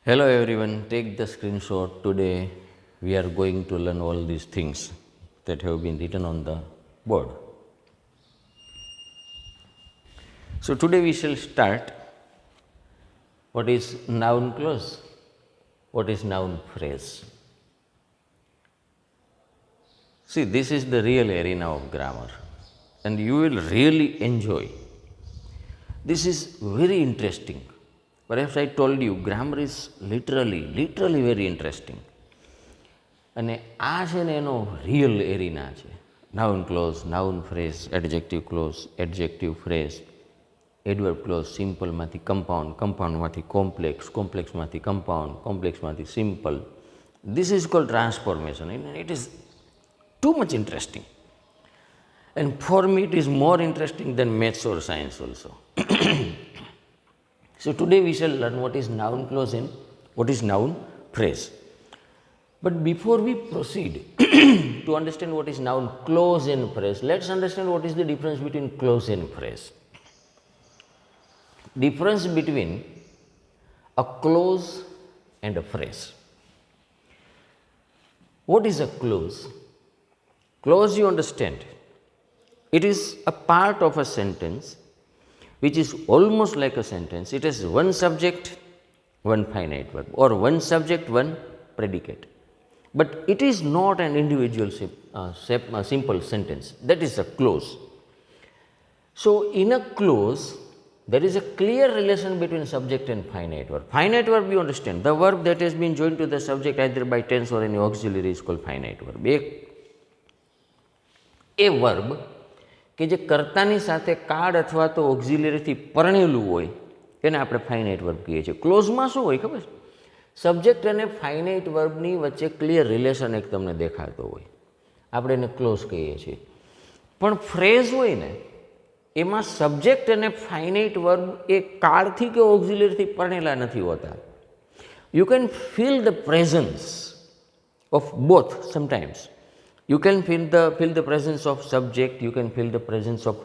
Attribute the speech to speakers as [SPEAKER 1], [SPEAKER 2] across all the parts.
[SPEAKER 1] Hello everyone, take the screenshot. Today we are going to learn all these things that have been written on the board. So today we shall start what is noun clause, what is noun phrase. See, this is the real arena of grammar and you will really enjoy. This is very interesting. Perhaps I told you grammar is literally very interesting. અને આ છે ને એનો real arena છે. Noun clause, noun phrase, adjective clause, adjective phrase, adverb clause, સિમ્પલમાંથી compound, કમ્પાઉન્ડમાંથી complex, કોમ્પ્લેક્સમાંથી compound, કોમ્પ્લેક્સમાંથી simple. This is called transformation and it is too much interesting. And for me it is more interesting than maths or science also. So today we shall learn what is noun clause and what is noun phrase. But before we proceed to understand what is noun clause and phrase, let's understand what is the difference between clause and phrase. Difference between a clause and a phrase. What is a clause? Clause, you understand, it is a part of a sentence which is almost like a sentence. It has one subject, one finite verb, or one subject, one predicate. But it is not an individual simple sentence. That is a clause. So in a clause, there is a clear relation between subject and finite verb. Finite verb, you understand, the verb that has been joined to the subject either by tense or any auxiliary is called finite verb. A verb કે જે કર્તાની સાથે card અથવા તો ઓક્ઝિલરીથી પરણેલું હોય એને આપણે finite verb કહીએ છીએ. ક્લોઝમાં શું હોય ખબર છે? સબ્જેક્ટ અને ફાઇનાઇટ વર્બની વચ્ચે ક્લિયર રિલેશન એક તમને દેખાતો હોય, આપણે એને ક્લોઝ કહીએ છીએ. પણ ફ્રેઝ હોય ને એમાં સબ્જેક્ટ અને ફાઇનાઇટ વર્બ એ કાર્ડથી કે ઓક્ઝિલરીથી પરણેલા નથી હોતા. You can feel the presence of both sometimes. You can feel the presence of subject, you can feel the presence of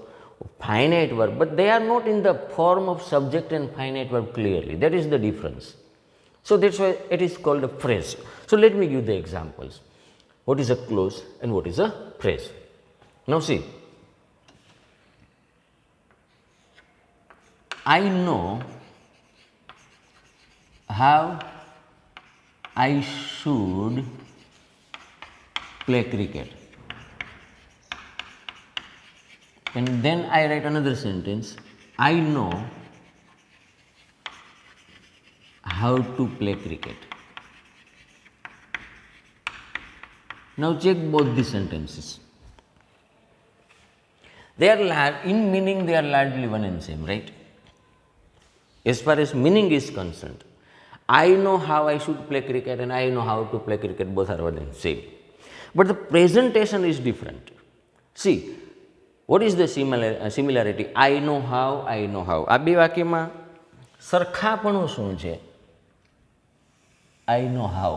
[SPEAKER 1] finite verb, but they are not in the form of subject and finite verb clearly. That is the difference. So that's why it is called a phrase. So let me give the examples. What is a clause and what is a phrase? Now see, I know how I should play cricket, and then I write another sentence, I know how to play cricket. Now check both the sentences. They are in meaning they are largely one and same, right? As far as meaning is concerned, I know how I should play cricket and I know how to play cricket, both are one and same. But the presentation is different. See, what is the similarity? I know how, I know how. આ બે વાક્યમાં સરખાપણું શું છે? I know how.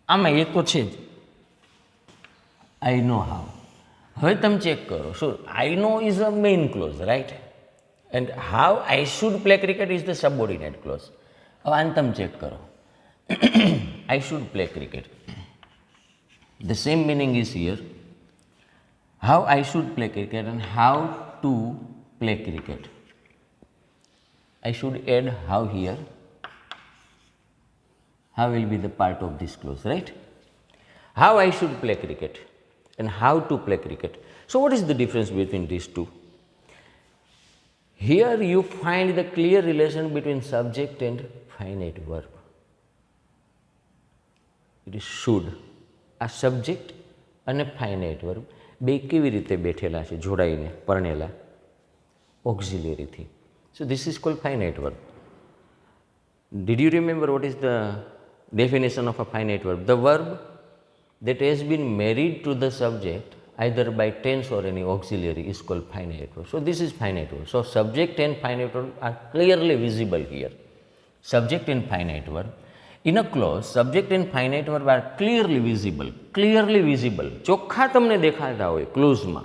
[SPEAKER 1] આમાં એ તો છે જ. I know how. હવે તમે ચેક કરો. So, I know is a main clause, right? And how I should play cricket is the subordinate clause. હવે આને તમે ચેક કરો. I should play cricket. The same meaning is here. How I should play cricket and how to play cricket. I should add how here. How will be the part of this clause, right? How I should play cricket and how to play cricket. So what is the difference between these two? Here you find the clear relation between subject and finite verb. It is should. આ subject અને finite verb બે કેવી રીતે બેઠેલા છે જોડાઈને પરણેલા ઓક્ઝિલરીથી. So this is called finite verb. Did you remember what is the definition of a finite verb? The verb that has been married to the subject either by tense or any auxiliary is called finite verb. So this is finite verb. So subject and finite verb are clearly visible here. Subject and finite verb. In a clause, subject and finite verb are clearly visible. Clearly visible. ચોખ્ખા તમને દેખાતા હોય ક્લોઝમાં.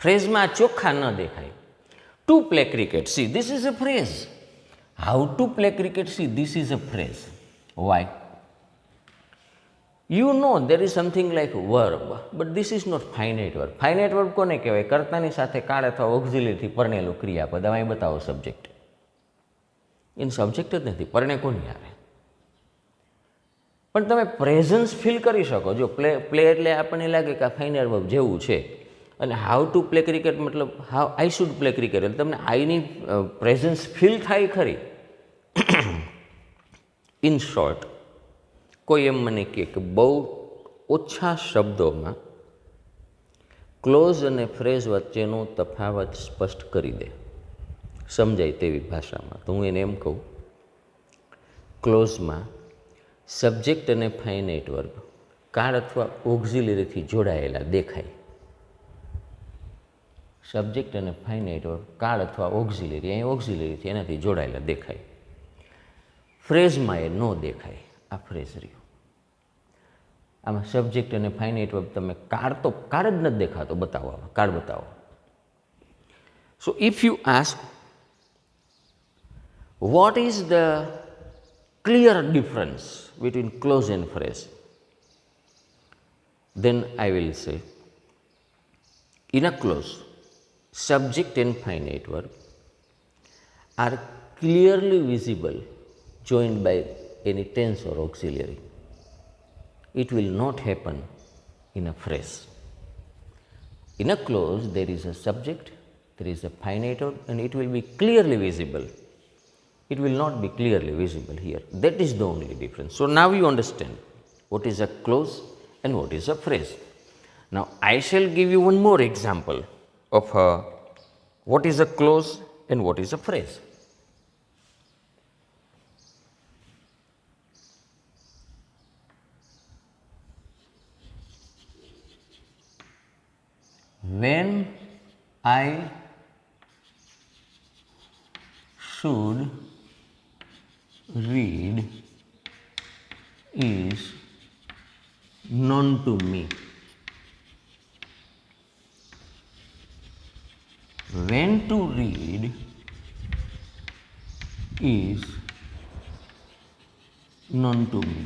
[SPEAKER 1] ફ્રેઝમાં ચોખ્ખા ન દેખાય. To play cricket. See, this is a phrase. How to play cricket, see, this is a phrase. Why? You know there is something like verb, but this is not finite verb. Finite verb કોને કહેવાય? કર્તાની સાથે કાળ અથવા ઓક્ઝિલરીથી પરણેલું ક્રિયાપદ. હવે બતાવો subject. એનું subject જ નથી, પરણે કોની આવે? પણ તમે પ્રેઝન્સ ફીલ કરી શકો. જો પ્લે એટલે આપણને લાગે કે આ ફાઇનલ વર્બ જેવું છે, અને હાઉ ટુ પ્લે ક્રિકેટ મતલબ how I should play cricket, એટલે તમને આઈની પ્રેઝન્સ ફીલ થાય ખરી. ઇન શોર્ટ, કોઈ એમ મને કહે કે બહુ ઓછા શબ્દોમાં ક્લોઝ અને ફ્રેઝ વચ્ચેનો તફાવત સ્પષ્ટ કરી દે, સમજાય તેવી ભાષામાં, તો હું એને એમ કહું, ક્લોઝમાં સબ્જેક્ટ અને ફાઇનાઇટ વર્બ કાળ અથવા ઓક્ઝિલરીથી જોડાયેલા દેખાય. સબ્જેક્ટ અને ફાઇનાઇટ વર્બ કાળ અથવા ઓક્ઝિલરી, અહીં ઓક્ઝિલરીથી એનાથી જોડાયેલા દેખાય. ફ્રેઝમાં એ ન દેખાય. આ ફ્રેઝ રહ્યો. આમાં સબ્જેક્ટ અને ફાઇનાઇટ વર્બ તમે કાળ જ નથી દેખાતો. બતાવો, આમાં કાળ બતાવો. સો if you ask what is the clear difference between clause and phrase, then I will say, in a clause, subject and finite verb are clearly visible joined by any tense or auxiliary. It will not happen in a phrase. In a clause, there is a subject, there is a finite verb, and it will be clearly visible. It will not be clearly visible here. That is the only difference. So now you understand what is a clause and what is a phrase. Now I shall give you one more example of what is a clause and what is a phrase. When I should read is known to me. When to read is known to me.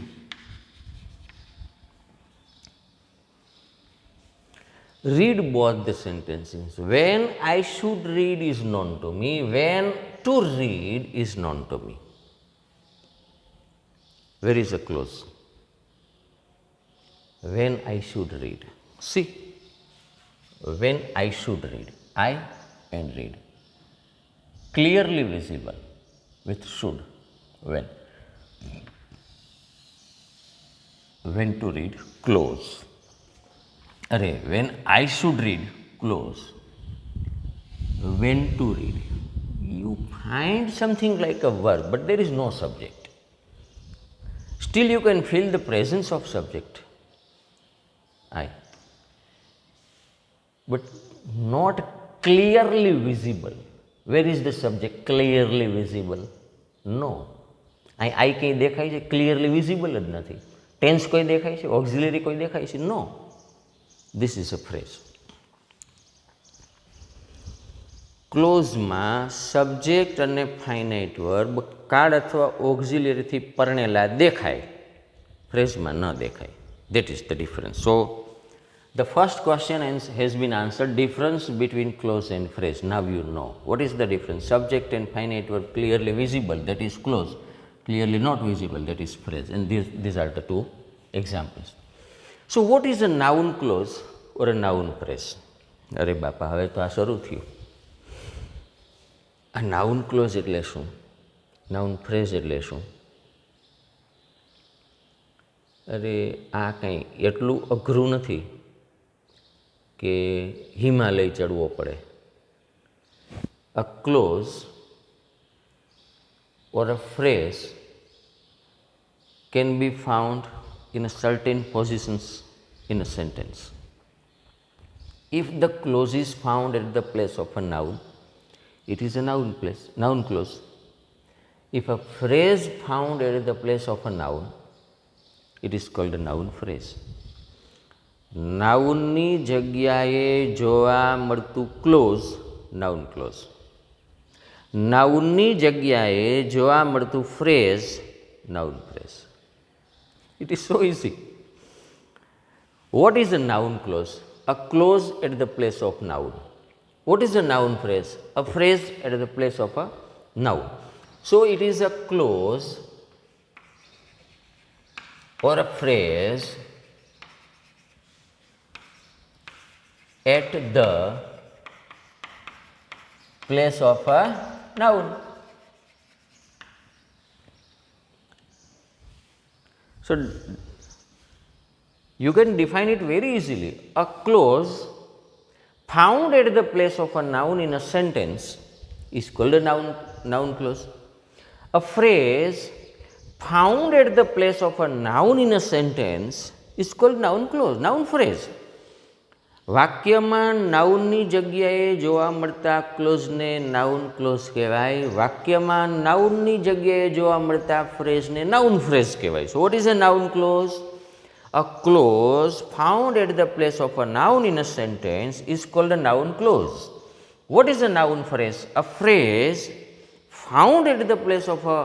[SPEAKER 1] Read both the sentences. When I should read is known to me. When to read is known to me. Where is a clause? When I should read. See, when I should read. I and read. Clearly visible with should. When. When to read, clause. When I should read, clause. When to read. You find something like a verb, but there is no subject. Still you can feel the presence of subject, I, but not clearly visible. Where is the subject clearly visible? No. I કઈ દેખાય છે? Clearly visible જ નથી. Tense કોઈ દેખાય છે? Auxiliary કોઈ દેખાય છે? No. This is a phrase. ક્લોઝમાં સબ્જેક્ટ અને ફાઇનાઇટ વર્બ કાળ અથવા ઓક્ઝિલરીથી પરણેલા દેખાય, ફ્રેઝમાં ન દેખાય. That is the difference. So the first question has been answered, difference between clause and phrase. Now you know what is the difference. Subject and finite verb clearly visible, that is clause. Clearly not visible, that is phrase. And these are the two examples. So what is a noun clause or a noun phrase? અરે બાપા, હવે તો આ શરૂ થયું. આ noun close એટલે શું? નાઉન ફ્રેઝ એટલે શું? અરે આ કંઈ એટલું અઘરું નથી કે હિમાલય ચડવો પડે. A clause or a phrase can be found in a certain positions in a sentence. If the clause is found at the place of a noun, it is a noun clause. If a phrase found at the place of a noun, it is called a noun phrase. નાઉનની જગ્યાએ જોવા મળતું close noun close. નાઉનની જગ્યાએ જોવા મળતું phrase noun phrase. It is so easy. What is a noun clause? A clause at the place of noun. What is a noun phrase? A phrase at the place of a noun. So it is a clause or a phrase at the place of a noun. So you can define it very easily. A clause found at the place of a noun in a sentence is called a noun clause. A phrase found at the place of a noun in a sentence is called noun clause, noun phrase. વાક્યમાં નાઉનની જગ્યાએ જોવા મળતા ક્લોઝને noun close કહેવાય. વાક્યમાં નાઉનની જગ્યાએ જોવા મળતા ફ્રેઝને noun phrase કહેવાય. So what is a noun clause? A clause found at the place of a noun in a sentence is called a noun clause. What is a noun phrase? A phrase found at the place of a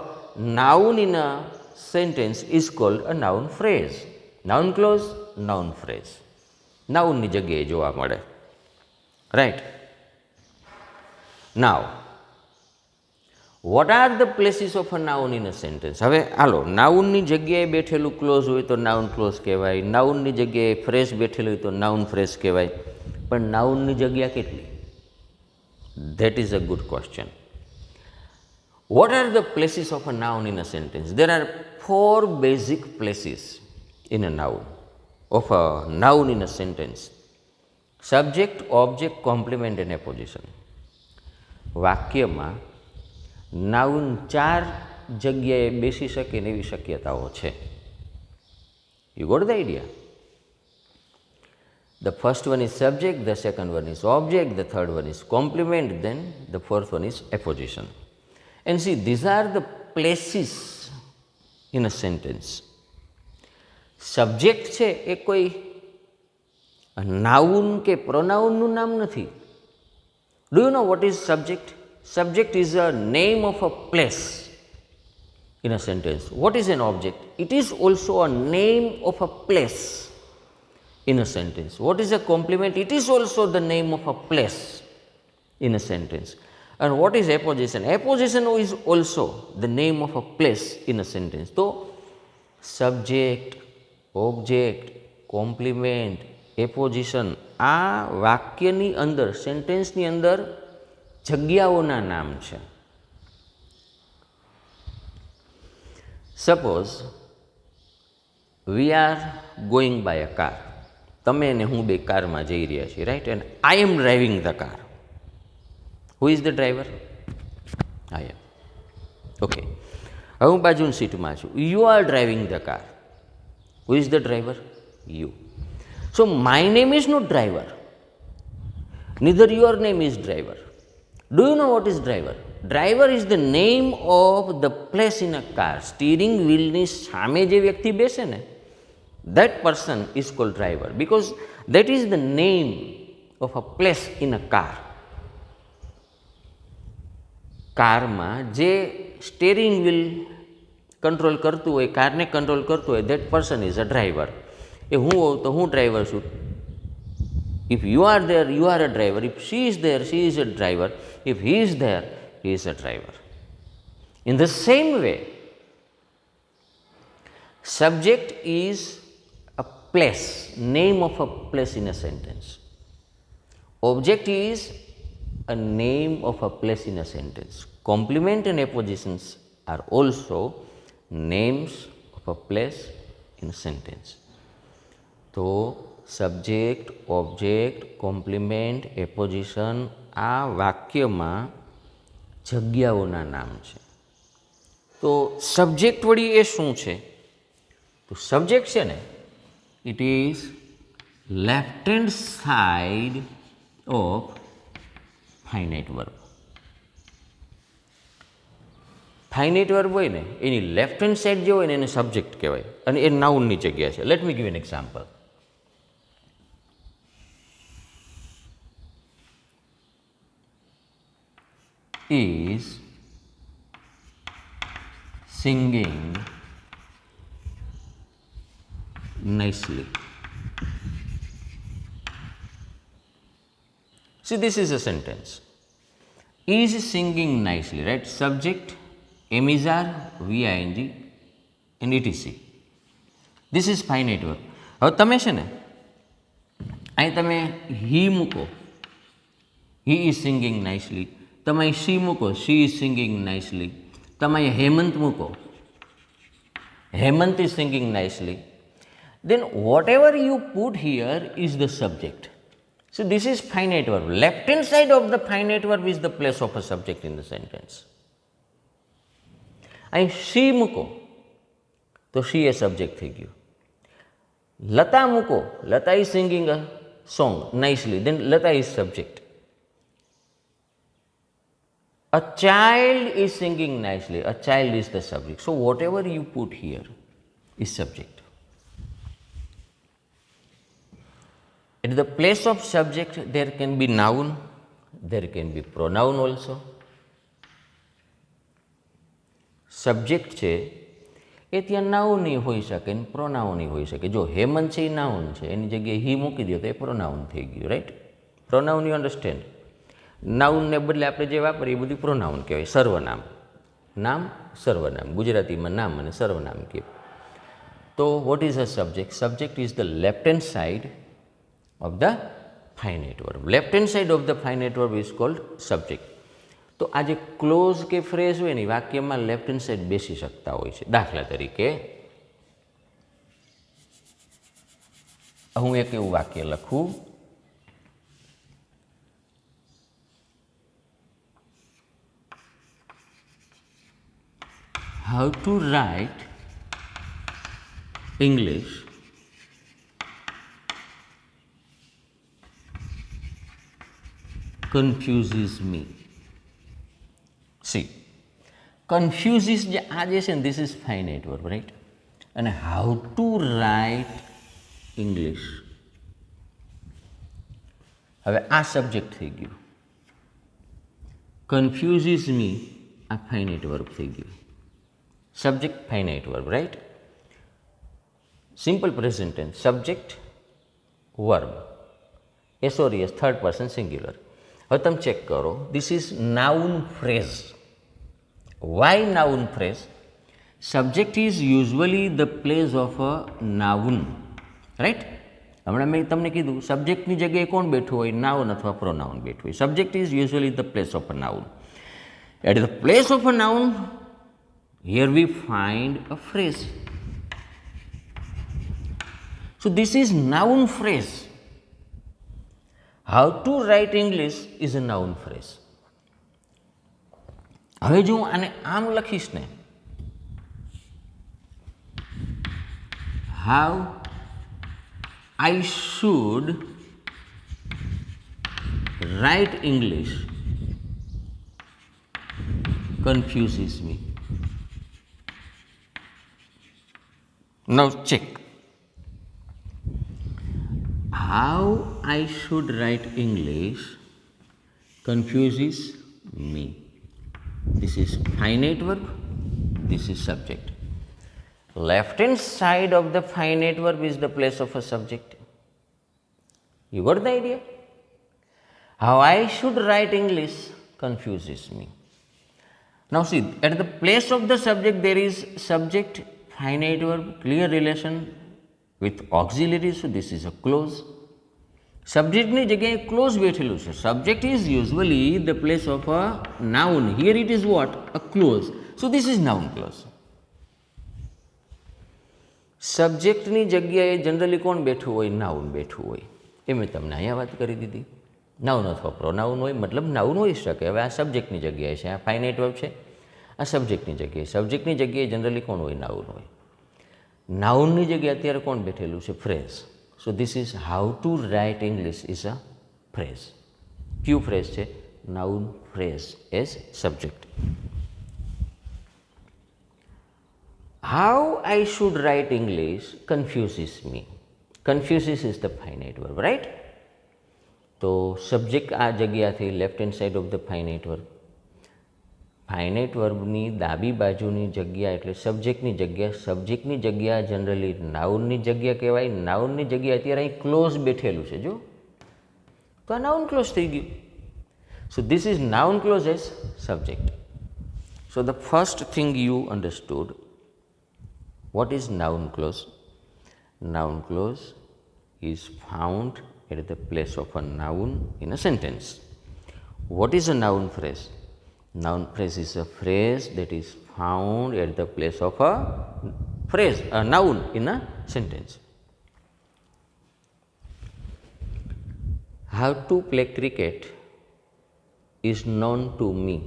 [SPEAKER 1] noun in a sentence is called a noun phrase. Noun clause, noun phrase. નાઉનની જગ્યાએ જોવા મળે. Right. Now what are the places of a noun in a sentence? હવે હાલો, નાઉનની જગ્યાએ બેઠેલું close હોય તો noun close કહેવાય, નાઉનની જગ્યાએ ફ્રેઝ બેઠેલું હોય તો નાઉન ફ્રેઝ કહેવાય. પણ નાઉનની જગ્યા કેટલી? That is a good question. What are the places of a noun in a sentence? There are 4 basic places in a noun, of a noun in a sentence: subject, object, complement and apposition. વાક્યમાં noun 4 જગ્યાએ બેસી શકે ને એવી શક્યતાઓ છે. You got the idea? The first one is subject, the second one is object, the third one is complement, then the fourth one is apposition. And see, these are the places in a sentence. Subject છે એ કોઈ noun કે પ્રોનાઉનનું નામ નથી. Do you know what is subject? Subject is a name of a place in a sentence. Vote is an object? It is also a name of a place in a sentence. Vote is a compliment? It is also the name of a place in a sentence. And what is apposition? Apposition is also the name of a place in a sentence. So subject, object, complement, apposition આ વાક્યની અંદર, સેન્ટેન્સની અંદર જગ્યાઓના નામ છે. Suppose we are going by a car. તમે અને હું બે કારમાં જઈ રહ્યા છીએ, right? And I am driving the car. Who is the driver? I am. Okay. હવે હું બાજુની સીટમાં છું. You are driving the car. Who is the driver? You. So my name is not driver. Neither your name is driver. Do you know what is driver? Driver is the name of the place in a car. Steering wheel ની સામે જે વ્યક્તિ બેસે ને, that person is called driver, because that is the name of a place in a car. કારમાં જે steering wheel control કરતું હોય, કારને કંટ્રોલ કરતું હોય, that person is a driver. એ હું હોઉં તો હું ડ્રાઈવર છું. If you are there, you are a driver. If she is there, she is a driver. If he is there, he is a driver. In the same way, subject is a place, name of a place in a sentence. Object is a name of a place in a sentence. Complement and appositions are also names of a place in a sentence. તો subject, object, complement, apposition આ વાક્યમાં જગ્યાઓના નામ છે. તો subject વળી એ શું છે? તો સબ્જેક્ટ છે ને, it is left hand side of finite verb. Finite verb હોય ને એની લેફ્ટ હેન્ડ સાઈડ જે હોય ને એને સબ્જેક્ટ કહેવાય, અને એ નાઉનની જગ્યા છે. Let me give an example. is singing nicely. See, this is a sentence. Is singing nicely, right? Subject, am is are, VING and etc. This is finite verb. હવે તમે છે ને અહીં તમે he મૂકો, he is singing nicely. તમે અહીં she મૂકો, she is singing nicely. તમે અહીં હેમંત મૂકો, Hemant is singing nicely. Then whatever you put here is the subject. So this is finite verb. Left hand side of the finite verb is the place of a subject in the sentence. અહીં she મૂકો તો she A subject થઈ ગયું. લતા મૂકો, Lata is singing a song nicely, then Lata is subject. A child is singing nicely, a child is the subject. So whatever you put here is subject. At the place of subject there can be noun, there can be pronoun also. Subject છે એ ત્યાં noun હોઈ શકે ને pronoun હોઈ શકે. જો હેમંત છે એ noun છે, એની જગ્યાએ હી મૂકી દો તો એ પ્રોનાઉન થઈ ગયું, રાઈટ? Pronoun you understand? નાઉનને બદલે આપણે જે વાપરીએ એ બધું પ્રોનાઉન કહેવાય. સર્વનામ, નામ, સર્વનામ. ગુજરાતીમાં નામ અને સર્વનામ કહેવાય. તો what is a subject? Subject is the left hand side of the finite verb. Left hand side of the finite verb is called subject. તો આ જે ક્લોઝ કે ફ્રેઝ હોય ને વાક્યમાં લેફ્ટ હેન્ડ સાઈડ બેસી શકતા હોય છે. દાખલા તરીકે હું એક એવું વાક્ય લખું, how to write English confuses me. See, confuses જે આ જે છે ને this is finite verb, right? અને how to write English, હવે આ સબ્જેક્ટ થઈ ગયું. confuses me આ finite verb થઈ ગયું. subject finite verb, right? simple present tense, subject verb, SORS third person singular. હવે તમે ચેક કરો, this is noun phrase. Why noun phrase? Subject is usually the place of a noun, right? હમણાં મેં તમને કીધું સબ્જેક્ટની જગ્યાએ કોણ બેઠું હોય? નાઉન અથવા પ્રોનાઉન બેઠું હોય. Subject is usually the place of a noun. At the place of a noun here we find a phrase. So this is noun phrase. How to write English is a noun phrase. હવે જો હું આને આમ લખીશ ને, how I should write English confuses me. Now check. How I should write English confuses me. This is finite verb, this is subject. Left hand side of the finite verb is the place of a subject. You got the idea? How I should write English confuses me. Now see, at the place of the subject there is subject, finite verb, clear relation with auxiliary, so this is a clause. સબ્જેક્ટની જગ્યાએ clause બેઠેલું છે. Subject is usually the place of a noun. Here it is what? A clause. So this is noun clause. સબ્જેક્ટની જગ્યાએ generally કોણ બેઠું હોય? Noun બેઠું હોય. એ મેં તમને અહીંયા વાત કરી દીધી. નાઉન અથવા પ્રોનાઉન હોય, મતલબ નાઉન હોઈ શકે. હવે આ સબ્જેક્ટની જગ્યાએ છે, આ ફાઇનાઇટ વર્બ છે, આ સબ્જેક્ટની જગ્યાએ. સબ્જેક્ટની જગ્યાએ જનરલી કોણ હોય? નાઉન હોય. નાઉનની જગ્યાએ અત્યારે કોણ બેઠેલું છે? Phrase. So this is how to write English is a phrase. કયું phrase છે? Noun phrase as subject. How I should write English confuses me. Confuses is the finite verb, right? તો સબ્જેક્ટ આ જગ્યાથી left hand side of the finite verb. Finite વર્બની ડાબી બાજુની જગ્યા એટલે સબ્જેક્ટની જગ્યા જનરલી નાઉનની જગ્યા કહેવાય. નાઉનની જગ્યા અત્યારે અહીં ક્લોઝ બેઠેલું છે જો, તો આ નાઉન ક્લોઝ થઈ ગયું. So this is noun clause as subject. So the first thing you understood what is noun clause. Noun clause is found at the place of a noun in a sentence. What is a noun phrase? Noun phrase is a phrase that is found at the place of a phrase, a noun in a sentence. How to play cricket is known to me.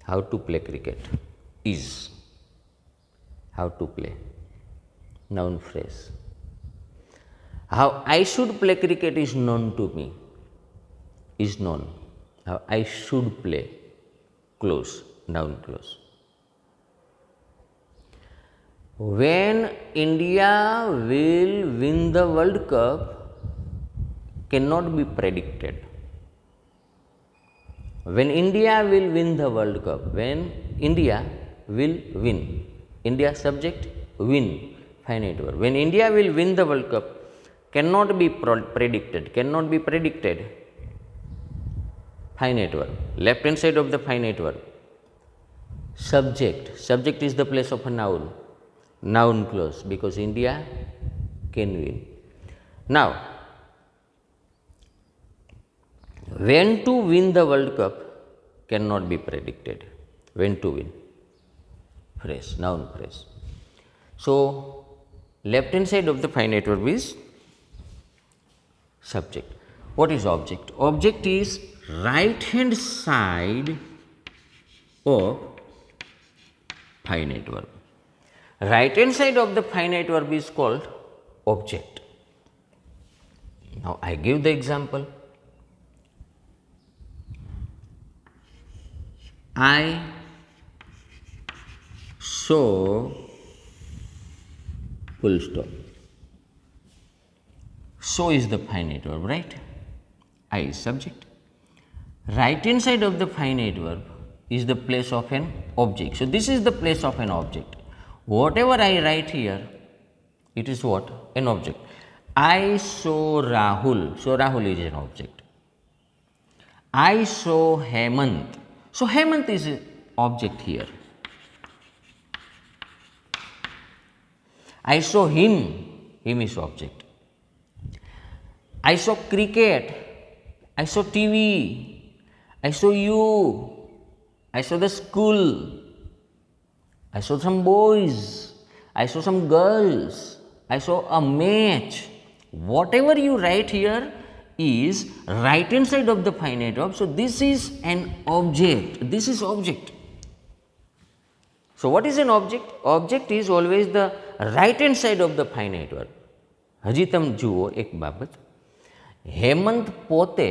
[SPEAKER 1] How to play cricket is. How to play, noun phrase. How I should play cricket is known to me, is known. How I should play, clause, noun clause. When India will win the World Cup cannot be predicted. When India will win the World Cup, when India will win. India subject, win, finite verb. When India will win the World Cup cannot be predicted, cannot be predicted, finite verb. Left hand side of the finite verb. Subject, subject is the place of a noun, noun clause, because India can win. Now, when to win the World Cup cannot be predicted. When to win, phrase, noun phrase. So, left hand side of the finite verb is subject. What is object? Object is right hand side of finite verb. Right hand side of the finite verb is called object. Now, I give the example. I saw, full stop. So is the finite verb, right? I is subject. Right hand side of the finite verb is the place of an object. So this is the place of an object. Whatever I write here, it is what? An object. I saw Rahul. So Rahul is an object. I saw Hemant. So Hemant is an object here. I saw him, him is object. I saw cricket, I saw TV, I saw you, I saw the school, I saw some boys, I saw some girls, I saw a match. Whatever you write here is right hand side of the finite verb. So this is an object, this is object. So what is an object? Object is always the right hand side of the finite verb. હજી તમે જુઓ એક બાબત, હેમંત પોતે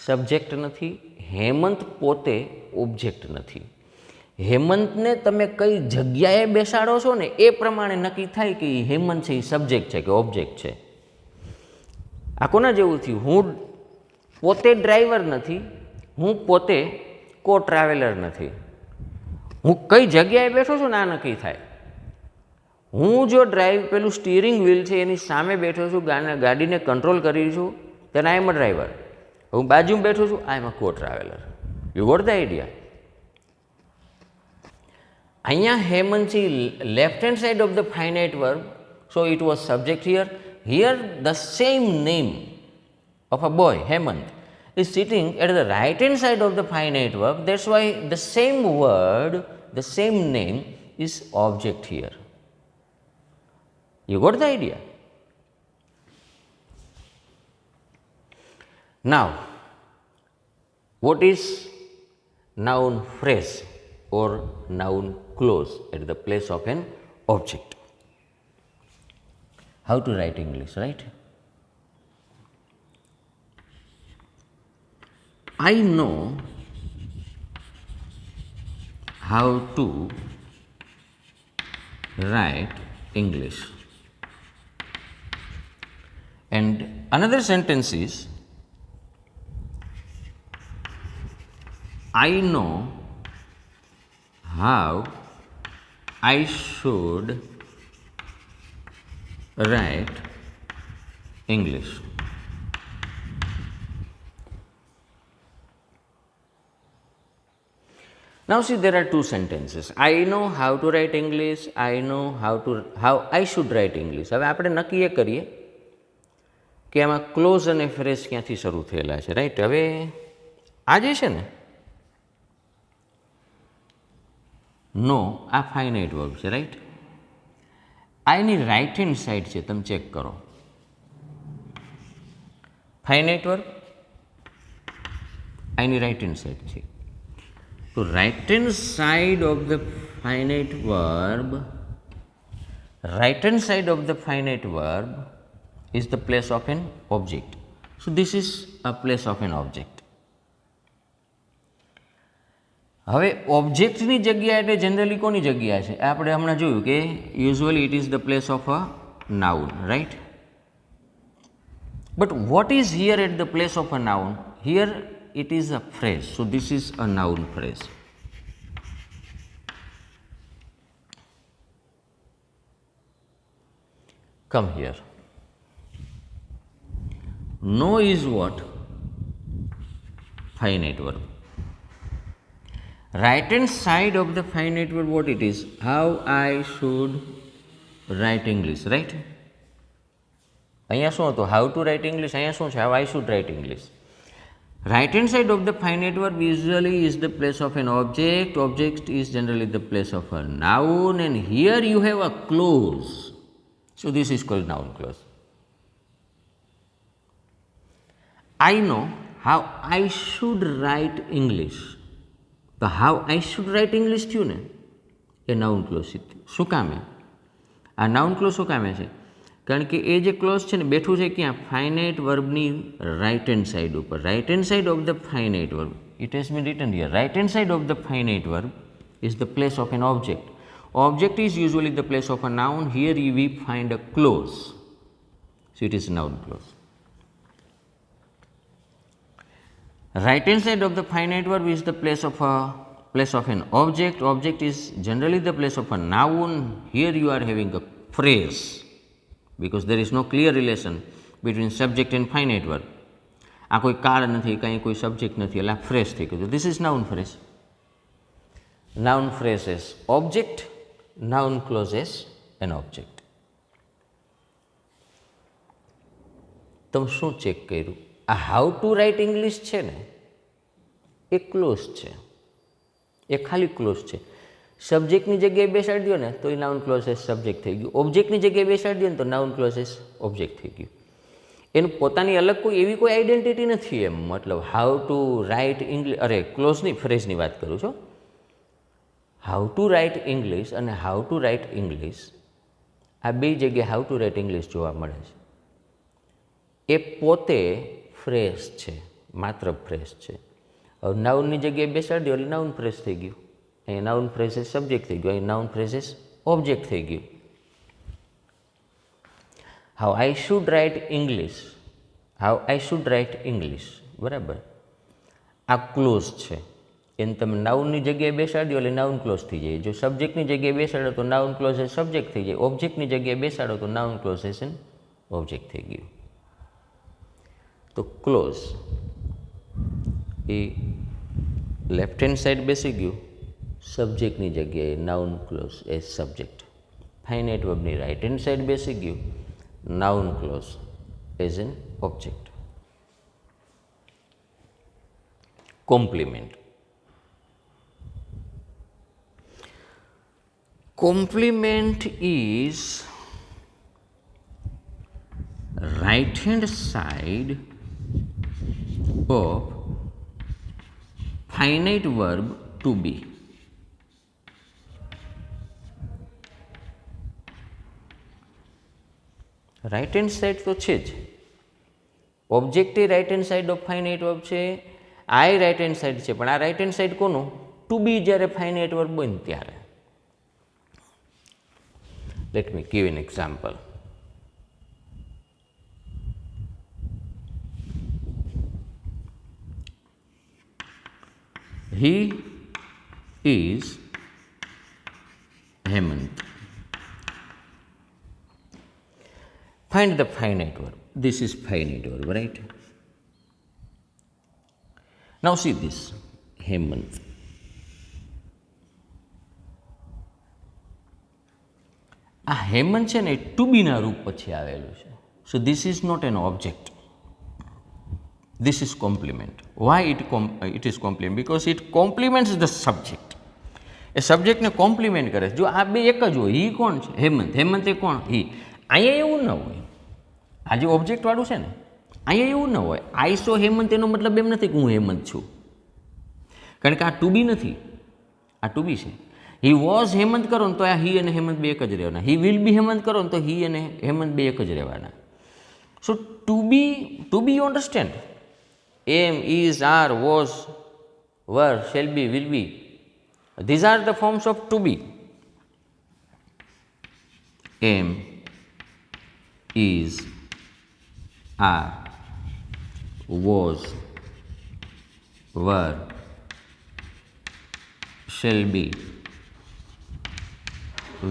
[SPEAKER 1] subject નથી, હેમંત પોતે object નથી. હેમંતને તમે કઈ જગ્યાએ બેસાડો છો ને એ પ્રમાણે નક્કી થાય કે હેમંત છે એ સબ્જેક્ટ છે કે ઓબ્જેક્ટ છે. આ કોના જેવું થયું? હું પોતે ડ્રાઈવર નથી, હું પોતે કો ટ્રાવેલર નથી. હું કઈ જગ્યાએ બેઠો છું ને આ નક્કી થાય. હું જો પેલું સ્ટીરિંગ વ્હીલ છે એની સામે બેઠો છું, ગાડીને કંટ્રોલ કરી છું, then I am a driver. હું બાજુમાં બેઠો છું, I am a co-traveler. You got the idea? અહીંયા હેમંત છે left hand side of the finite verb, so it was subject here. Here the same name of a boy, Hemant, is sitting at the right hand side of the finite verb. That's why the same word, the same name is object here. You got the idea? Now, what is noun phrase or noun clause at the place of an object? How to write English, right? I know how to write English. And another sentence is, I know how I should write English. Now see, there are two sentences. I know how to write English. I know how I should write English. હવે આપણે નક્કી એ કરીએ કે આમાં close અને phrase ક્યાંથી શરૂ થયેલા છે, રાઈટ? હવે આ જે છે ને, નો આ ફાઇનાઇટ વર્બ છે, રાઈટ? આ એની રાઇટ હેન્ડ સાઈડ છે, તમે ચેક કરો. ફાઇનાઇટ વર્બ આ એની રાઇટ હેન્ડ સાઈડ છે. તો right hand side of the finite verb is the place of an object. So this is a place of an object. હવે ઓબ્જેક્ટની જગ્યા એટલે જનરલી કોની જગ્યા છે? આપણે હમણાં જોયું કે usually it is the place of a noun, right? But what is here at the place of a noun? Here it is a phrase, so this is a noun phrase. Come here. Know is what? Finite verb. Right hand side of the finite verb, what it is? How I should write English, right? અહીંયા શું હતું? How to write English. અહીંયા શું છે? How I should write English. Right hand side of the finite verb usually is the place of an object. Object is generally the place of a noun, and here you have a clause. So this is called noun clause. I know how I should write English. તો how I should write English થયું ને, એ noun close થયું. શું કામે? આ noun close શું કામે છે? કારણ કે એ જે ક્લોઝ છે ને, બેઠું છે ક્યાં? ફાઇનાઇટ વર્બની રાઇટ હેન્ડ સાઇડ ઉપર. Right hand side of the finite verb, it has been written here. Right hand side of the finite verb is the place of an object. Object is usually the place of a noun. Here we find a clause, so it is a noun clause. Right hand side of the finite verb is the place of an object. Object is generally the place of a noun. Here you are having a phrase, because there is no clear relation between subject and finite verb. આ કોઈ કાળ નથી, કાંઈ કોઈ subject નથી, એટલે આ phrase થઈ ગયું. This is noun phrase. Noun phrase as object, noun clause as an object. તમે શું ચેક કર્યું? આ હાઉ ટુ રાઇટ ઇંગ્લિશ છે ને, એ ક્લોઝ છે, એ ખાલી ક્લોઝ છે. સબ્જેક્ટની જગ્યાએ બેસાડી દો ને તો એ નાઉન ક્લોઝ એઝ સબ્જેક્ટ થઈ ગયું. ઓબ્જેક્ટની જગ્યાએ બેસાડી દો ને તો નાઉન ક્લોઝ એઝ ઓબ્જેક્ટ થઈ ગયું. એનું પોતાની અલગ કોઈ એવી કોઈ આઈડેન્ટિટી નથી. એમ મતલબ હાઉ ટુ રાઇટ ઇંગ્લિશ, અરે ક્લોઝની ફ્રેઝની વાત કરું છું. હાઉ ટુ રાઇટ ઇંગ્લિશ અને હાઉ ટુ રાઇટ ઇંગ્લિશ, આ બે જગ્યાએ હાઉ ટુ રાઇટ ઇંગ્લિશ જોવા મળે છે. એ પોતે ફ્રેઝ છે, માત્ર ફ્રેઝ છે. હવે નાઉનની જગ્યાએ બેસાડી દો એટલે નાઉન ફ્રેઝ થઈ ગયું. અહીંયા નાઉન ફ્રેઝ સબ્જેક્ટ થઈ ગયું, અહીં નાઉન ફ્રેઝ ઓબ્જેક્ટ થઈ ગયું. How I should write English, how I should write English, બરાબર, આ ક્લોઝ છે. એને તમે નાઉનની જગ્યાએ બેસાડ્યો એટલે નાઉન ક્લોઝ થઈ જાય. જો સબ્જેક્ટની જગ્યાએ બેસાડો તો નાઉન ક્લોઝ એ સબ્જેક્ટ થઈ જાય. ઓબ્જેક્ટની જગ્યાએ બેસાડો તો નાઉન ક્લોઝ એ ઓબ્જેક્ટ થઈ ગયું. તો ક્લોઝ એ લેફ્ટ હેન્ડ સાઈડ બેસી ગયું, સબ્જેક્ટની જગ્યાએ noun clause as subject. Finite વર્બની રાઇટ હેન્ડ સાઈડ બેસી ગયું, noun clause as an object. Complement. Complement is right hand side of finite verb to be. Right hand side તો છે જ. ઓબ્જેક્ટ એ right hand side of finite verb છે, આ right hand side છે. પણ આ રાઇટ હેન્ડ સાઈડ કોનું? ટુ બી જ્યારે ફાઇનાઇટ વર્બ બને ત્યારે. Let me give an example. He is Hemant. Find the finite verb. This is finite verb, right? Now see this, Hemant. આ હેમંત છે ને ટુ બીના રૂપ પછી આવેલું છે. So this is not an object, this is complement. Why it is complement? Because it complements the subject. એ સબ્જેક્ટને કોમ્પ્લિમેન્ટ કરે છે. જો આ બે એક જ હોય, હી કોણ છે? હેમંત. હેમંત એ કોણ? હી. અહીંયા એવું ન હોય. આ જે ઓબ્જેક્ટવાળું છે ને, અહીંયા એવું ન હોય. આઈ સો હેમંત એનો મતલબ એમ નથી કે હું હેમંત છું, કારણ કે આ ટુ બી નથી, આ ટુ બી છે. હી વોઝ હેમંત કરો ને તો આ હી અને હેમંત બે એક જ રહેવાના. હી વિલ બી હેમંત કરો ને તો હી અને હેમંત બે એક જ રહેવાના. So to be you understand? Am, is, are, was, were, shall be, will be, these are the forms of to be. Am, is, are, was, were, shall be,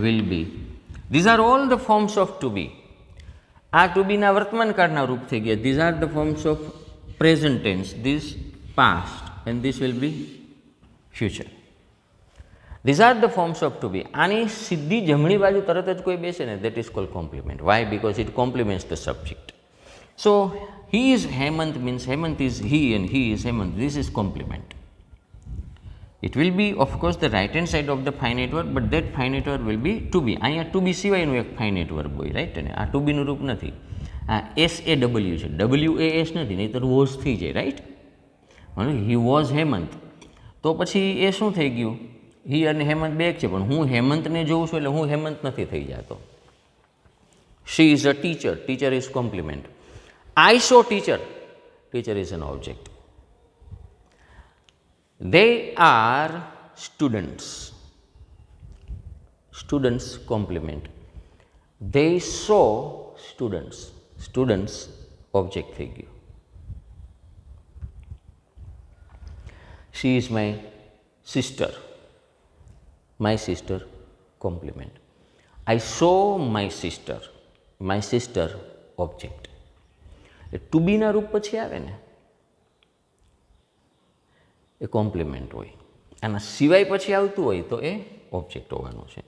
[SPEAKER 1] will be. These are all the forms of to be. આ to be ના વર્તમાન કાળના રૂપ થઈ ગયા. These are the forms of present tense, this past, and this will be future. These are the forms of to be. આની સીધી જમણી બાજુ તરત જ કોઈ બેસે ને, that is called complement. Why? Because it complements the subject. So he is Hemant means Hemant is he and he is Hemant. This is complement. It will be, of course, the right hand side of the finite verb, but that finite verb will be to be. અહીંયા to be સિવાયનું એક finite verb હોય, right ને? આ to be નું રૂપ નથી. આ SAW છે, WAS નથી, નહીંતર વોઝ થઈ જાય, રાઈટ? હી વોઝ હેમંત, તો પછી એ શું થઈ ગયું? હી અને હેમંત બે એક છે, પણ હું હેમંતને જોઉં છું એટલે હું હેમંત નથી થઈ જતો. She is a teacher, teacher is complement. I saw teacher, teacher is an object. They are students, students complement. They saw students, students object થઈ ગયું. She is my sister, my sister complement. I saw my sister object. એ to બીના રૂપ પછી આવે ને, એ compliment હોય. આના સિવાય પછી આવતું હોય તો એ ઓબ્જેક્ટ હોવાનું છે.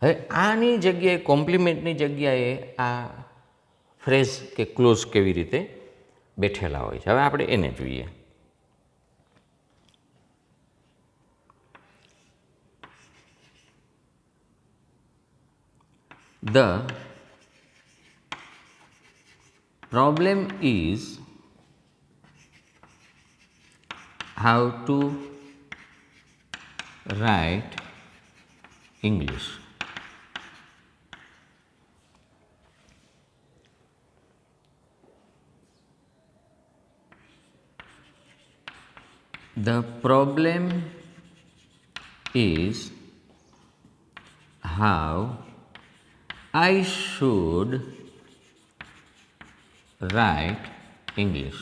[SPEAKER 1] હવે આની જગ્યાએ, કોમ્પ્લિમેન્ટની જગ્યાએ આ ફ્રેઝ કે ક્લોઝ કેવી રીતે બેઠેલા હોય છે, હવે આપણે એને જોઈએ. The problem is how to write English. The problem is how I should write English.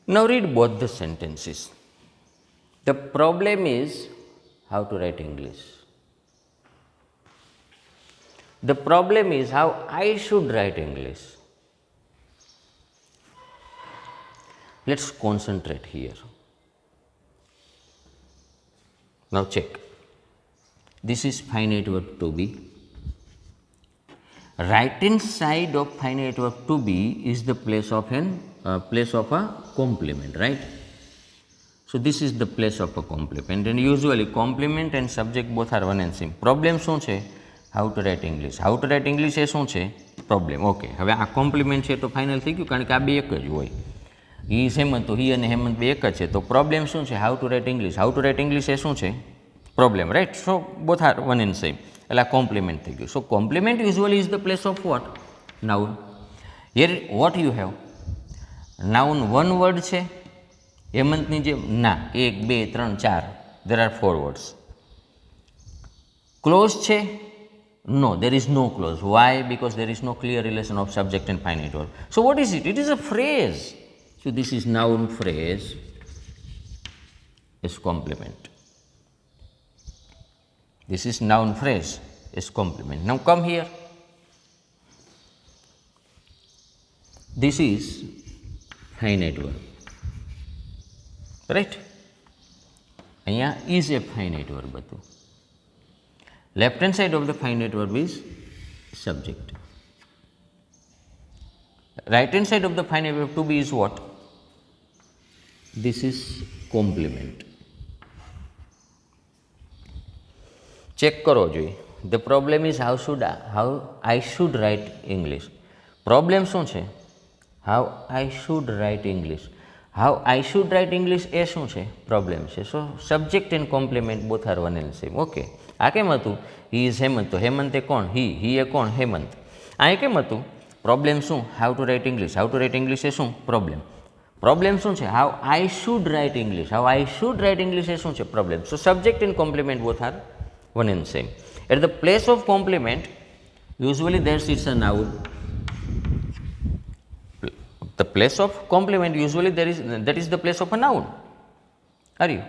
[SPEAKER 1] Now read both the sentences. The problem is how to write English. The problem is how I should write English. Let's concentrate here. Now check. This is finite verb to be. Right hand side of finite verb to be is the place of a complement, right? So this is the place of a complement, and usually complement and subject both are one and same. Problem શું છે? How to write English. How to write English એ શું છે? Problem. Okay, હવે આ compliment છે તો final થઈ ગયું, કારણ કે આ બે એક જ હોય. હી હેમંત, તો હી અને હેમંત બે એક જ છે, તો પ્રોબ્લેમ શું છે? How to write English. How to write English એ શું છે? Problem, right? So both are one and same, એટલે આ કોમ્પ્લિમેન્ટ થઈ ગયું. સો complement usually is the place of what? Noun. Here what you have? Noun one word છે, હેમંતની જેમ ના, 1 2 3 4, દેર આર 4 વર્ડ્સ. ક્લોઝ છે, No, there is no clause. Why? Because there is no clear relation of subject and finite verb. So what is it? It is a phrase. So this is noun phrase is complement. This is noun phrase is complement. Now come here. This is finite verb. Right? અહીંયા is a finite verb હતું. Left hand side of the finite verb is subject. Right hand side of the finite verb to be is what? This is complement. Check કરો જોઈએ. The problem is how I should write English. Problem શું છે? How I should write English. How I should write English એ શું છે? Problem છે. So subject and complement both are one and same. Okay. આ કેમ હતું? He is Hemant. તો હેમંત એ કોણ? he એ કોણ? હેમંત. આ કેમ હતું? પ્રોબ્લેમ શું? How to write English. How to write English એ શું? Problem. પ્રોબ્લેમ શું છે? How I should write English. How I should write English એ શું છે? Problem. So subject and complement both are one and same. At the place of complement, usually there sits a noun. The place of complement usually that is the place of a noun. Are you?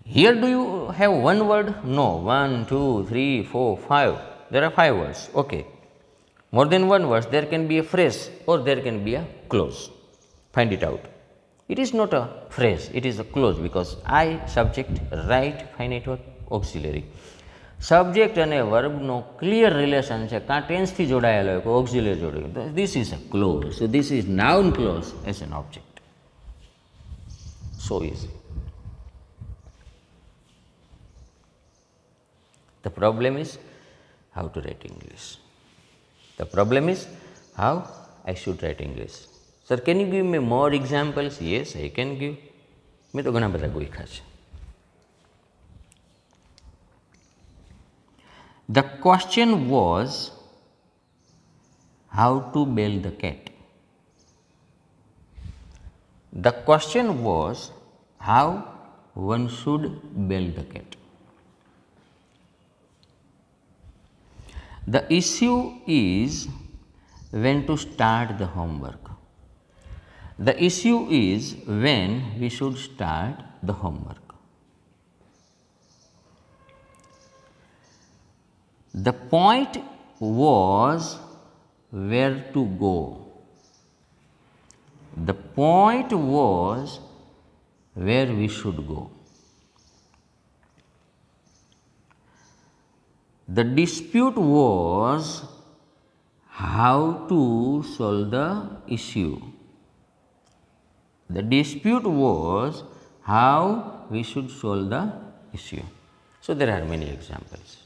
[SPEAKER 1] Here do you have one word? No. 1, 2, 3, 4, 5. There are 5 words. Okay. More than one word, there can be a phrase or there can be a clause. Find it out. It is not a phrase, it is a clause because I, subject, right, finite verb, auxiliary. Subject અને વર્બનો clear relation છે, કાં ટેન્સથી જોડાયેલો હોય, કોઈ auxiliary જોડાયેલો. This is a clause. So this is noun clause as an object. So easy. The problem is how to write English. The problem is how I should write English. Sir, can you give me more examples? Yes, I can give. મેં તો ઘણા બધા ગોખ્યા છે. The question was how to bail the cat. The question was how one should bail the cat. The issue is when to start the homework. The issue is when we should start the homework. The point was where to go. The point was where we should go. The dispute was how to solve the issue. The dispute was how we should solve the issue. So there are many examples.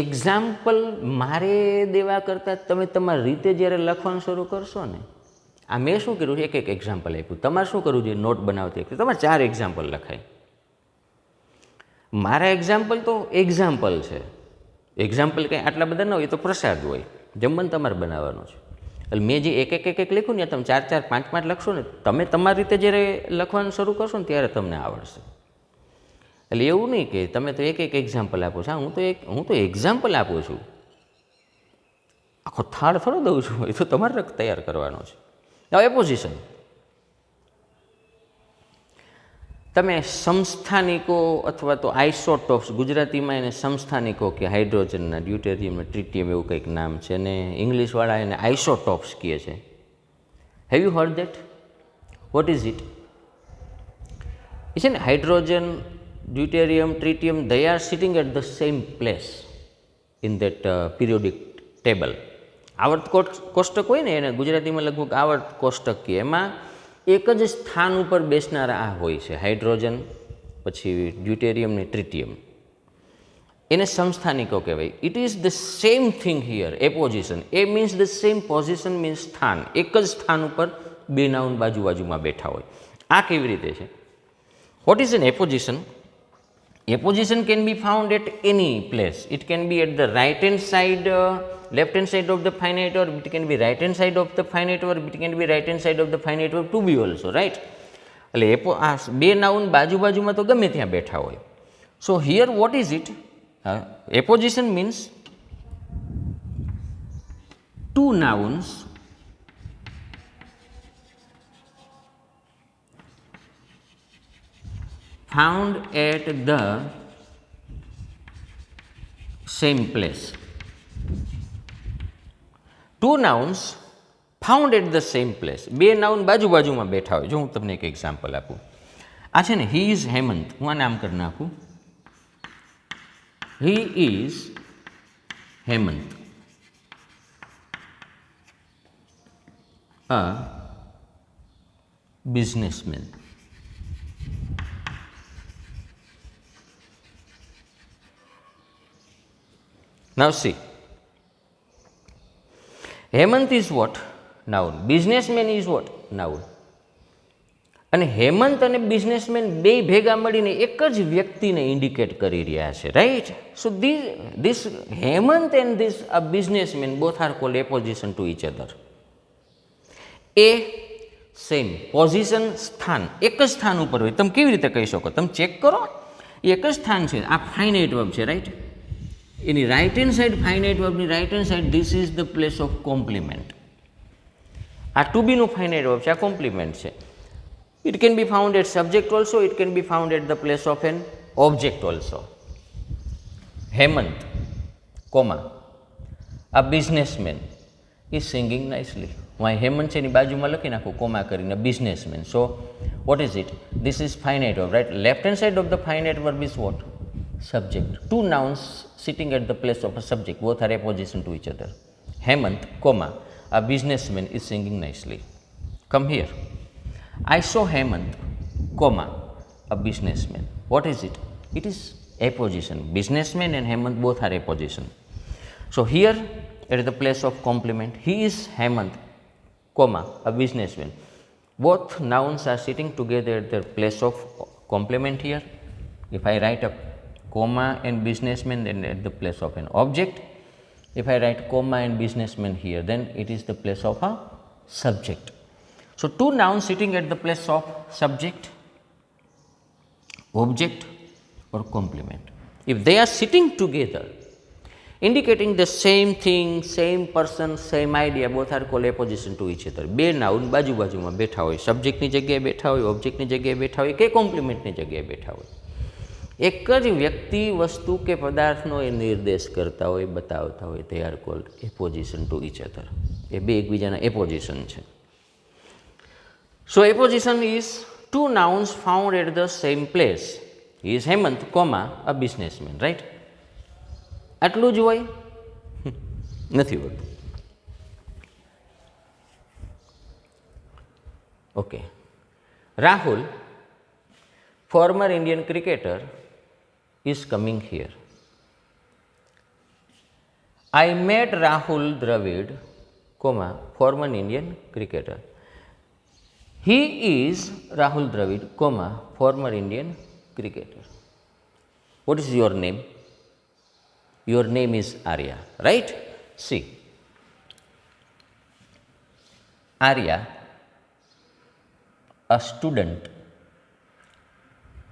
[SPEAKER 1] Example મારે દેવા કરતાં તમે તમારી રીતે જ્યારે લખવાનું શરૂ કરશો ને, આ મેં શું કર્યું છે, એક એક્ઝામ્પલ આપ્યું. તમારે શું કરવું જોઈએ? નોટ બનાવતી વખતે તમારે 4 એક્ઝામ્પલ લખાય. મારા એક્ઝામ્પલ તો એક્ઝામ્પલ છે. એક્ઝામ્પલ કંઈ આટલા બધા ન હોય, એ તો પ્રસાદ હોય. જમવાનું તમારે બનાવવાનું છે. એટલે મેં જે એક લખ્યું ને, તમે 4, 5 લખશો ને, તમે તમારી રીતે જ્યારે લખવાનું શરૂ કરશો ને ત્યારે તમને આવડશે. એટલે એવું નહીં કે તમે તો એક એક્ઝામ્પલ આપો છો. હું તો એક્ઝામ્પલ આપું છું, આખો થાળ થોડો દઉં છું. એ તો તમારે તૈયાર કરવાનો છે. હવે એપોઝિશન. તમે સમસ્થાનિકો અથવા તો આઇસોટોપ્સ, ગુજરાતીમાં એને સમસ્થાનિકો કે હાઇડ્રોજનના, ડ્યુટેરિયમના, ટ્રિટિયમ એવું કંઈક નામ છે, અને ઇંગ્લિશવાળા એને આઇસોટોપ્સ કહે છે. Have you heard that? What is it? એ છે ને hydrogen, deuterium, tritium, they are sitting at the same place in that periodic table. આવર્ત કોષ્ટક હોય ને, એને ગુજરાતીમાં લગભગ આવર્ત કોષ્ટક કહે. એમાં એક જ સ્થાન ઉપર બેસનારા આ હોય છે, હાઇડ્રોજન, પછી ડ્યુટેરિયમ ને ટ્રિટિયમ. એને સમસ્થાનિકો કહેવાય. It is the same thing here. Apposition, એ means the same position means સ્થાન. એક જ સ્થાન ઉપર બે નાઉન બાજુમાં બેઠા હોય. આ કેવી રીતે છે? What is an apposition? Apposition can be found at any place. It can be at the right hand side, left hand side of the finite verb. It can be right hand side of the finite verb. It can be right hand side of the finite verb to be also, right? એટલે બે noun બાજુમાં તો ગમે ત્યાં બેઠા હોય. So here what is it? Apposition means two nouns found at the same place. Two nouns found at the same place. બે noun બાજુ બાજુમાં બેઠા હોય. જો હું તમને એક એક્ઝામ્પલ આપું. આ છે ને, હી ઇઝ હેમંત. હું આ નામ કરી નાખું, હી is Hemant, a businessman. Now see, Hemant is what? Noun. Businessman is what? Noun. અને હેમંત અને બિઝનેસમેન બે ભેગા મળીને એક જ વ્યક્તિને ઇન્ડિકેટ કરી રહ્યા છે, right? So this Hemant and this a businessman both are called apposition to each other. એ સેમ પોઝિશન, સ્થાન એક જ સ્થાન ઉપર હોય. તમે કેવી રીતે કહી શકો? તમે ચેક કરો, એક જ સ્થાન છે. આ ફાઇનાઇટ વર્બ છે, રાઈટ? એની રાઇટ હેન્ડ સાઇડ, ફાઇનાઇટ વર્બની right hand side, this is the place of complement. આ ટુ બીનું ફાઇનાઇટ વર્બ છે, આ કોમ્પ્લિમેન્ટ છે. It can be found at subject also, it can be found at the place of an object also. Hemant, comma, a businessman is singing nicely. Why Hemant છે એની બાજુમાં લખી નાખો comma કરીને businessman. So what is it? This is finite verb, right? Left hand side of the finite verb is what? Subject. Two nouns sitting at the place of a subject, both are opposition to each other. Hemant, comma, a businessman is singing nicely. Come here. I saw Hemant, comma, a businessman. What is it? It is apposition. Businessman and Hemant both are apposition. So here at the place of complement, he is Hemant, comma, a businessman. Both nouns are sitting together at their place of complement here. If I write a comma and businessman, then at the place of an object. If I write comma and businessman here, then it is the place of a subject. So two nouns sitting at the place of subject, object or complement. If they are sitting together, indicating the same thing, same person, same idea, both are called opposition to each other. બે noun બાજુ બાજુમાં બેઠા હોય, સબ્જેક્ટની જગ્યાએ બેઠા હોય, ઓબ્જેક્ટની જગ્યાએ બેઠા હોય કે કોમ્પ્લિમેન્ટની જગ્યાએ બેઠા હોય. એક જ વ્યક્તિ, વસ્તુ કે પદાર્થનો એ નિર્દેશ કરતા હોય, બતાવતા હોય, they are called opposition to each other. એ બે એકબીજાના એપોઝિશન છે. So apposition is two nouns found at the same place. He is Hemant, comma, a businessman, right? આટલું જ હોય? નથી હોતું. Okay. Rahul, former Indian cricketer, is coming here. I met Rahul Dravid, comma, former Indian cricketer. He is Rahul Dravid, comma, former Indian cricketer. What is your name? Your name is Arya, right? See, Arya, a student,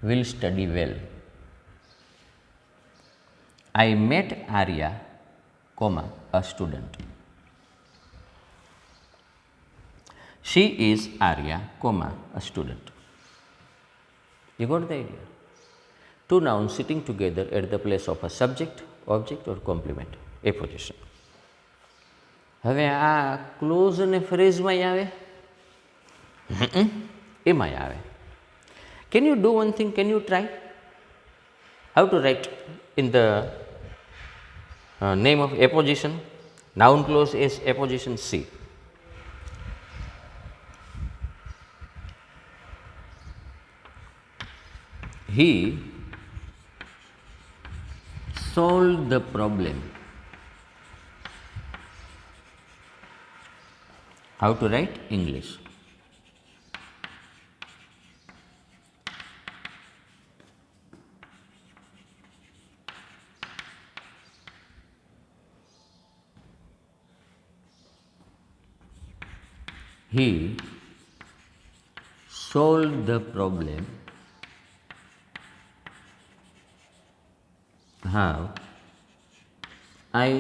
[SPEAKER 1] will study well. I met Arya, comma, a student. She is Arya, comma, a student. You got the idea? Two nouns sitting together at the place of a subject, object or complement, apposition. હવે આ close અને ફ્રેઝમાં આવે? એમાં આવે. Can you do one thing? Can you try? How to write in the name of apposition? Noun clause is apposition. C. He solved the problem. How to write English? He solved the problem. how I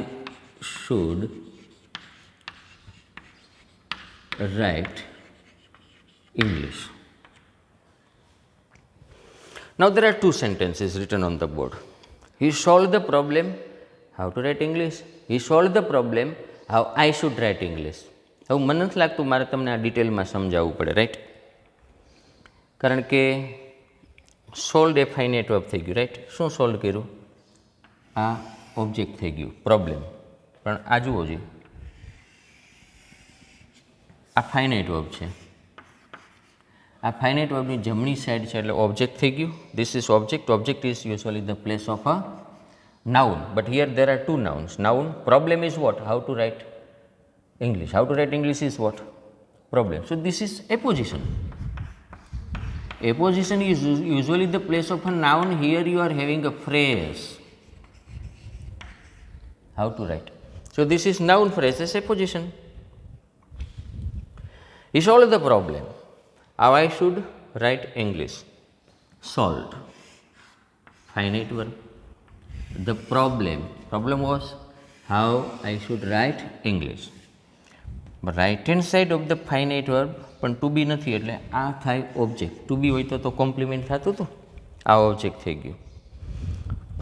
[SPEAKER 1] should write English. Now there are two sentences written on the board. He solved the problem how to write English. He solved the problem how I should write English. હવે મને નથી લાગતું મારે તમને આ ડિટેલમાં સમજાવવું પડે, રાઈટ? કારણ કે સોલ્ડ એ ફાઇનાઇટ વર્બ થઈ ગયું, રાઈટ? શું સોલ્વ કર્યું? આ ઓબ્જેક્ટ થઈ ગયું, પ્રોબ્લેમ. પણ આ જુઓ જોઈએ, આ ફાઇનાઇટ વર્બ છે. આ ફાઇનાઇટ વર્બની જમણી સાઈડ છે એટલે ઓબ્જેક્ટ થઈ ગયું. This is object. Object is usually the place of a noun, but here there are two nouns. Noun, problem is what? How to write English. How to write English is what? Problem. So this is apposition. Apposition is usually the place of a noun. Here you are having a phrase. How to write. So this is noun phrase as apposition. He solved the problem. How I should write English. Solved. Finite verb. The problem was how I should write English. But right hand side of the finite verb પણ to be નથી એટલે આ થાય object. to be હોય તો compliment થતું હતું, આ ઓબ્જેક્ટ થઈ ગયું.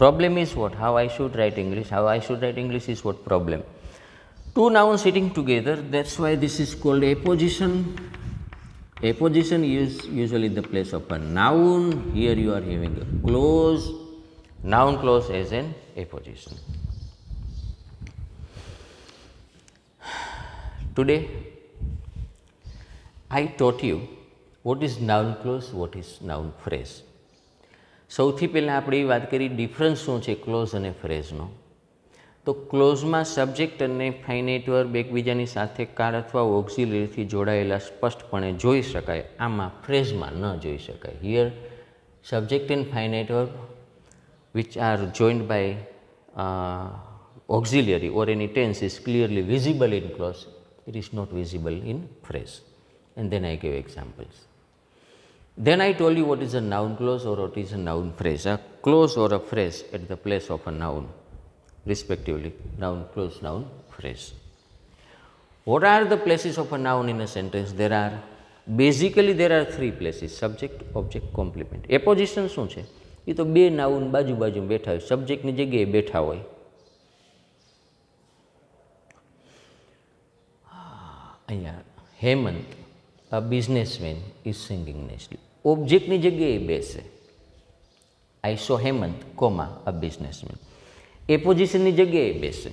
[SPEAKER 1] Problem is what? How I should write English. How I should write English is what? Problem. Two nouns sitting together, that's why this is called apposition. Apposition is usually the place of a noun. Here you are having a clause. Noun clause as an apposition. Today I taught you what is noun clause, what is noun phrase. સૌથી પહેલાં આપણે એ વાત કરી difference શું છે close અને ફ્રેઝનો. તો ક્લોઝમાં subject અને ફાઇનાઇટ વર્બ એકબીજાની સાથે કાળ અથવા ઓક્ઝિલરીથી જોડાયેલા સ્પષ્ટપણે જોઈ શકાય, આમાં ફ્રેઝમાં ન જોઈ શકાય. Here subject and finite verb which are joined by auxiliary or any tense is clearly visible in clause. It is not visible in phrase. And then I gave examples. Then I told you what is a noun clause or what is a noun phrase. A clause or a phrase at the place of a noun, respectively. Noun clause, noun phrase. What are the places of a noun in a sentence? Basically there are three places: subject, object, complement. Apposition શું છે? એ તો બે noun બાજુ બાજુ બેઠા હોય, સબ્જેક્ટની જગ્યાએ બેઠા હોય. અહીંયા Hemant a businessman is singing nicely, ઓબ્જેક્ટની જગ્યાએ બેસે. I saw Hemant comma a businessman, એપોઝિશનની જગ્યાએ બેસે.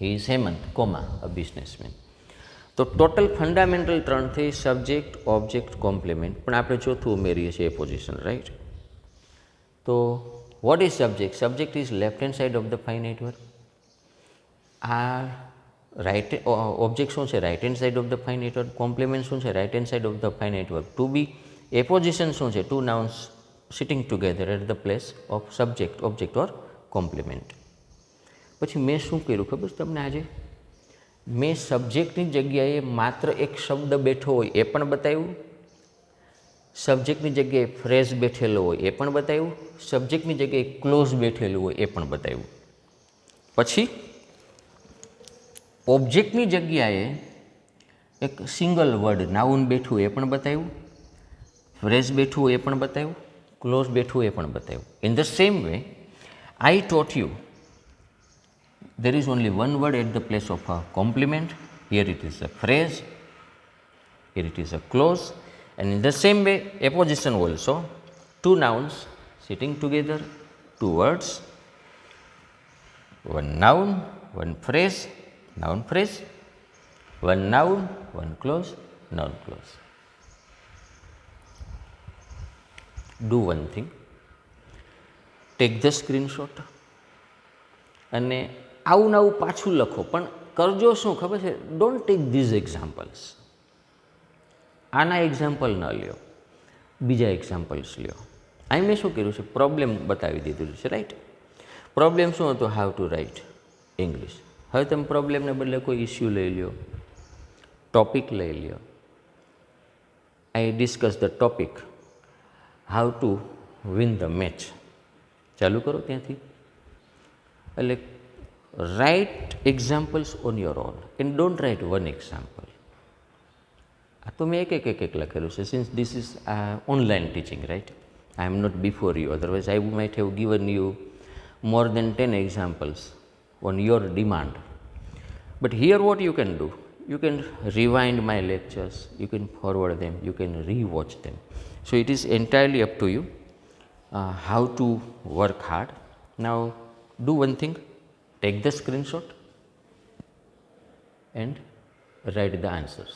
[SPEAKER 1] He is Hemant comma a businessman. તો ટોટલ ફંડામેન્ટલ ત્રણ થઈ: સબ્જેક્ટ, ઓબ્જેક્ટ, કોમ્પ્લિમેન્ટ. પણ આપણે ચોથું ઉમેરીએ છીએ એપોઝિશન, રાઈટ? તો what is subject? Subject is left hand side of the finite verb. આ રાઇટ ઓબ્જેક્ટ શું છે? Right hand side of the finite verb. Complement શું છે? Right hand side of the finite verb. To be apposition શું છે? Two nouns sitting together at the place of subject, object or complement. પછી મેં શું કર્યું ખબર છે તમને? આજે મેં સબ્જેક્ટની જગ્યાએ માત્ર એક શબ્દ બેઠો હોય એ પણ બતાવ્યું, સબ્જેક્ટની જગ્યાએ ફ્રેઝ બેઠેલો હોય એ પણ બતાવ્યું, સબ્જેક્ટની જગ્યાએ ક્લોઝ બેઠેલું હોય એ પણ બતાવ્યું. પછી ઓબ્જેક્ટની જગ્યાએ એક સિંગલ વર્ડ નાઉન બેઠું એ પણ બતાવ્યું, ફ્રેઝ બેઠું હોય એ પણ બતાવ્યું, ક્લોઝ બેઠું એ પણ બતાવ્યું. In the same way I taught you there is only one word at the place of a complement. Here it is a phrase, here it is a clause. And in the same way apposition also, two nouns sitting together, two words, one noun, one phrase, noun phrase, one noun, one clause, noun clause. Do one thing, take the screenshot અને આવું ને આવું પાછું લખો. પણ કરજો શું ખબર છે? Don't take these examples. આના એક્ઝામ્પલ ન લ્યો, બીજા એક્ઝામ્પલ્સ લ્યો. અહીં મેં શું કર્યું છે? પ્રોબ્લેમ બતાવી દીધું છે, રાઈટ? પ્રોબ્લેમ શું હતો? How to write English. હવે તમે પ્રોબ્લેમને બદલે કોઈ ઇસ્યુ લઈ લ્યો, ટોપિક લઈ લ્યો. I discuss the topic how to win the match. ચાલુ કરો ત્યાંથી. એટલે write examples on your own and don't write one example. આ તો મેં એક લખેલું છે, since this is online teaching, right? I am not before you, otherwise I might have given you more than 10 examples on your demand. But here what you can do, you can rewind my lectures, you can forward them, you can re-watch them. So it is entirely up to you how to work hard. Now do one thing, take the screenshot and write the answers.